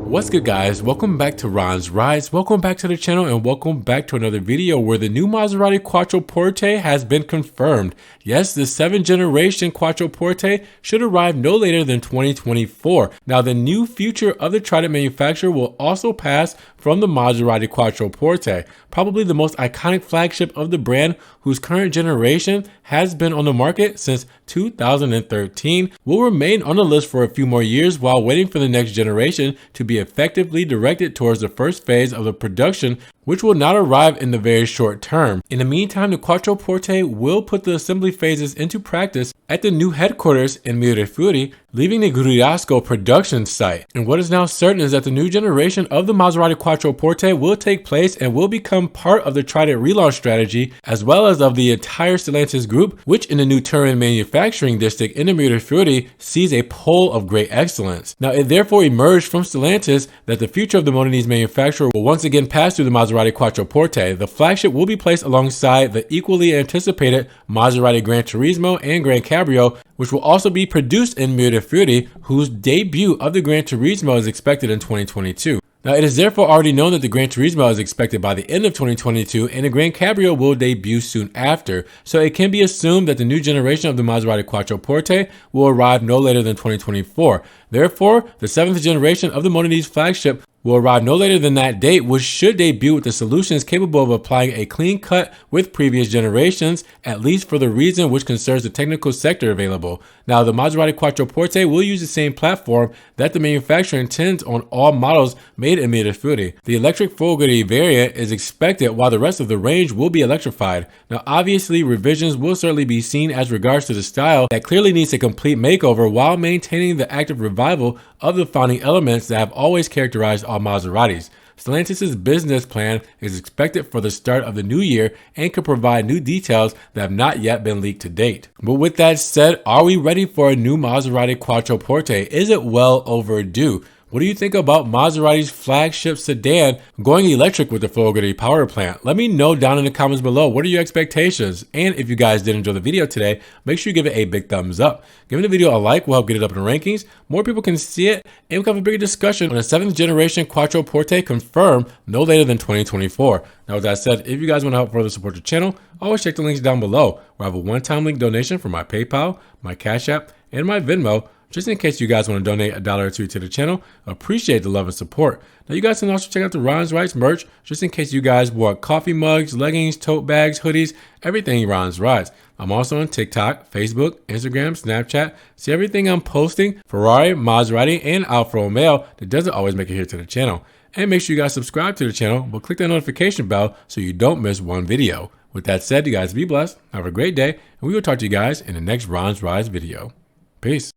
What's good, guys? Welcome back to Ron's Rides. Welcome back to the channel and welcome back to another video where the new Maserati Quattroporte has been confirmed. Yes, the 7th generation Quattroporte should arrive no later than 2024. Now, the new future of the Trident manufacturer will also pass from the Maserati Quattroporte, probably the most iconic flagship of the brand, whose current generation has been on the market since 2013, will remain on the list for a few more years while waiting for the next generation to be effectively directed towards the first phase of the production, which will not arrive in the very short term. In the meantime, the Quattroporte will put the assembly phases into practice at the new headquarters in Mirafiori, leaving the Guriasco production site. And what is now certain is that the new generation of the Maserati Quattroporte will take place and will become part of the Trident relaunch strategy, as well as of the entire Stellantis group, which in the new Turin manufacturing district in the Mirafiori sees a pole of great excellence. Now, it therefore emerged from Stellantis that the future of the Motorne's manufacturer will once again pass through the Maserati Quattroporte. The flagship will be placed alongside the equally anticipated Maserati Gran Turismo and Gran Cabrio, which will also be produced in Mirafiori, whose debut of the Gran Turismo is expected in 2022. Now, it is therefore already known that the Gran Turismo is expected by the end of 2022 and the Gran Cabrio will debut soon after, so it can be assumed that the new generation of the Maserati Quattroporte will arrive no later than 2024. Therefore, the 7th generation of the Motorne's flagship will arrive no later than that date, which should debut with the solutions capable of applying a clean cut with previous generations, at least for the reason which concerns the technical sector available. Now, the Maserati Quattroporte will use the same platform that the manufacturer intends on all models made in Mirafiori. The electric Folgore variant is expected, while the rest of the range will be electrified. Now, obviously, revisions will certainly be seen as regards to the style that clearly needs a complete makeover while maintaining the active revival of the founding elements that have always characterized all Maseratis. Stellantis' business plan is expected for the start of the new year and could provide new details that have not yet been leaked to date. But with that said, are we ready for a new Maserati Quattroporte? Is it well overdue? What do you think about Maserati's flagship sedan going electric with the Folgore power plant? Let me know down in the comments below. What are your expectations? And if you guys did enjoy the video today, make sure you give it a big thumbs up. Giving the video a like will help get it up in the rankings. More people can see it, and we can have a bigger discussion on the 7th generation Quattroporte confirmed no later than 2024. Now, with that said, if you guys want to help further support the channel, always check the links down below, where I have a one-time link donation for my PayPal, my Cash App, and my Venmo, just in case you guys want to donate $1 or $2 to the channel. Appreciate the love and support. Now, you guys can also check out the Ron's Rides merch, just in case you guys want coffee mugs, leggings, tote bags, hoodies, everything Ron's Rides. I'm also on TikTok, Facebook, Instagram, Snapchat. See everything I'm posting, Ferrari, Maserati, and Alfa Romeo, that doesn't always make it here to the channel. And make sure you guys subscribe to the channel, but click that notification bell so you don't miss one video. With that said, you guys be blessed, have a great day, and we will talk to you guys in the next Ron's Rides video. Peace.